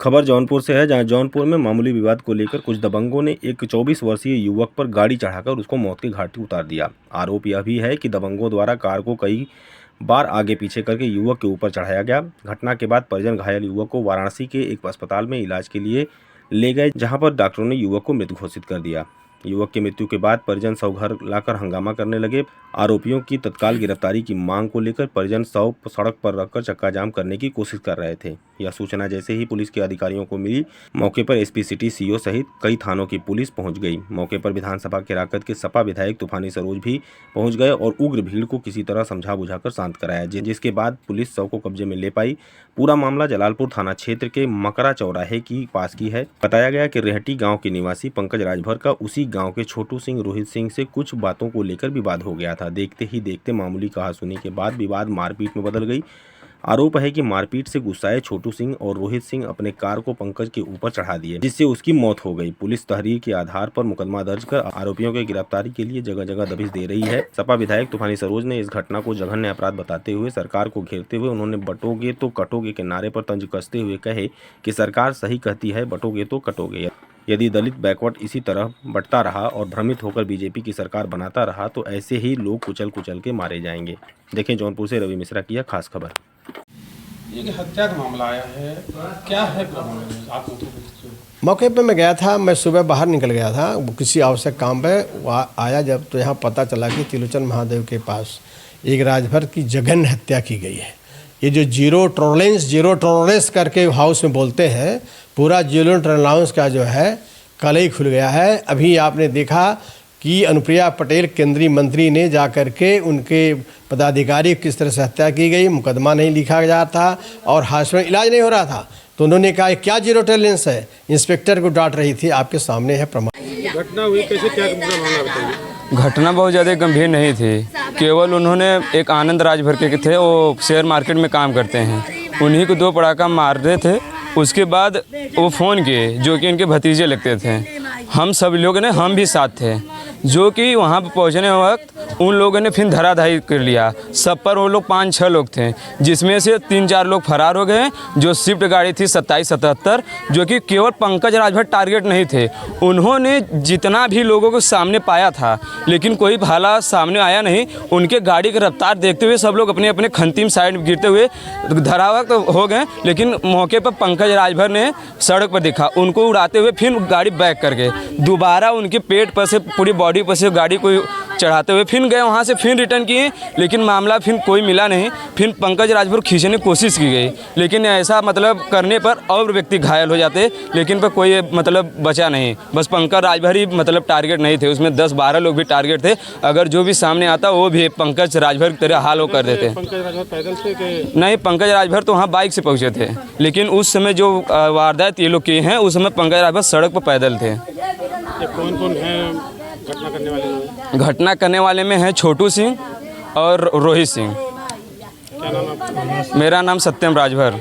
खबर जौनपुर से है, जहां जौनपुर में मामूली विवाद को लेकर कुछ दबंगों ने एक 24 वर्षीय युवक पर गाड़ी चढ़ाकर उसको मौत के घाट उतार दिया। आरोप यह भी है कि दबंगों द्वारा कार को कई बार आगे पीछे करके युवक के ऊपर चढ़ाया गया। घटना के बाद परिजन घायल युवक को वाराणसी के एक अस्पताल में इलाज के लिए ले गए, जहां पर डॉक्टरों ने युवक को मृत घोषित कर दिया। युवक की मृत्यु के बाद परिजन शव घर लाकर हंगामा करने लगे। आरोपियों की तत्काल गिरफ्तारी की मांग को लेकर परिजन शव सड़क पर रखकर चक्का जाम करने की कोशिश कर रहे थे। यह सूचना जैसे ही पुलिस के अधिकारियों को मिली, मौके पर एसपी सिटी सीओ सहित कई थानों की पुलिस पहुंच गई। मौके पर विधानसभा के राकत के सपा विधायक तूफानी सरोज भी पहुंच गए और उग्र भीड़ को किसी तरह समझा बुझाकर शांत कराया, जिसके बाद पुलिस शव को कब्जे में ले पाई। पूरा मामला जलालपुर थाना क्षेत्र के मकरा चौराहे की पास की है। बताया गया कि रेहटी गांव के निवासी पंकज राजभर का उसी गांव के छोटू सिंह रोहित सिंह से कुछ बातों को लेकर विवाद हो गया था। देखते ही देखते मामूली कहासुनी के बाद विवाद मारपीट में बदल गई। आरोप है कि मारपीट से गुस्साए छोटू सिंह और रोहित सिंह अपने कार को पंकज के ऊपर चढ़ा दिए, जिससे उसकी मौत हो गई। पुलिस तहरीर के आधार पर मुकदमा दर्ज कर आरोपियों की गिरफ्तारी के लिए जगह जगह दबिश दे रही है। सपा विधायक तूफानी सरोज ने इस घटना को जघन्य अपराध बताते हुए सरकार को घेरते हुए उन्होंने बटोगे तो कटोगे के नारे पर तंज कसते हुए कहे कि सरकार सही कहती है, बटोगे तो कटोगे। यदि दलित बैकवर्ड इसी तरह बंटता रहा और भ्रमित होकर बीजेपी की सरकार बनाता रहा तो ऐसे ही लोग कुचल कुचल के मारे जाएंगे। देखें जौनपुर से रवि मिश्रा की यह खास खबर। ये हत्या का मामला आया है, क्या है आप? मौके पे मैं गया था, मैं सुबह बाहर निकल गया था किसी आवश्यक काम पे। आया जब तो यहाँ पता चला कि त्रिलोचन महादेव के पास एक राजभर की जघन्य हत्या की गई है। ये जो जीरो टॉलरेंस करके हाउस में बोलते हैं, पूरा जीरो टॉलरेंस का जो है कल ही खुल गया है। अभी आपने देखा कि अनुप्रिया पटेल केंद्रीय मंत्री ने जाकर के उनके पदाधिकारी किस तरह से हत्या की गई, मुकदमा नहीं लिखा जा था और हॉस्पिटल इलाज नहीं हो रहा था, तो उन्होंने कहा क्या जीरो टॉलरेंस है। इंस्पेक्टर को डांट रही थी, आपके सामने है प्रमाण। घटना हुई कैसे, क्या मामला बताइए? घटना बहुत ज़्यादा गंभीर नहीं थी, केवल उन्होंने एक आनंद राजभर के थे, वो शेयर मार्केट में काम करते हैं, उन्हीं को 2 पटाखा मार रहे थे। उसके बाद वो फ़ोन किए, जो कि इनके भतीजे लगते थे। हम सब लोग ने, हम भी साथ थे, जो कि वहाँ पर पहुँचने वक्त उन लोगों ने फिर धराधारी कर लिया। सब पर वो लोग 5-6 लोग थे, जिसमें से 3-4 लोग फरार हो गए। जो स्विफ्ट गाड़ी थी 2777, जो कि केवल पंकज राजभर टारगेट नहीं थे। उन्होंने जितना भी लोगों को सामने पाया था, लेकिन कोई भाला सामने आया नहीं। उनके गाड़ी की रफ्तार देखते हुए सब लोग अपने अपने खंतिम साइड गिरते हुए धरावक्त हो गए। लेकिन मौके पर पंकज राजभर ने सड़क पर दिखा, उनको उड़ाते हुए फिर गाड़ी बैक करके दोबारा उनके पेट पर से, पूरी बॉडी पर से गाड़ी को चढ़ाते हुए फिर गए, वहाँ से फिर रिटर्न किए। लेकिन मामला फिर कोई मिला नहीं। फिर पंकज राजभर खींचने की कोशिश की गई, लेकिन ऐसा मतलब करने पर और व्यक्ति घायल हो जाते, लेकिन पर कोई मतलब बचा नहीं। बस पंकज राजभर ही मतलब टारगेट नहीं थे, उसमें 10-12 लोग भी टारगेट थे। अगर जो भी सामने आता वो भी पंकज राजभर की तरह हाल वो कर देते। पंकज राजभर पैदल से नहीं, पंकज राजभर तो वहाँ बाइक से पहुँचे थे, लेकिन उस समय जो वारदात ये लोग किए हैं, उस समय पंकज राजभर सड़क पर पैदल थे। कौन है घटना करने वाले? घटना करने वाले में है छोटू सिंह और रोहित सिंह। क्या नाम आपका? मेरा नाम सत्यम राजभर।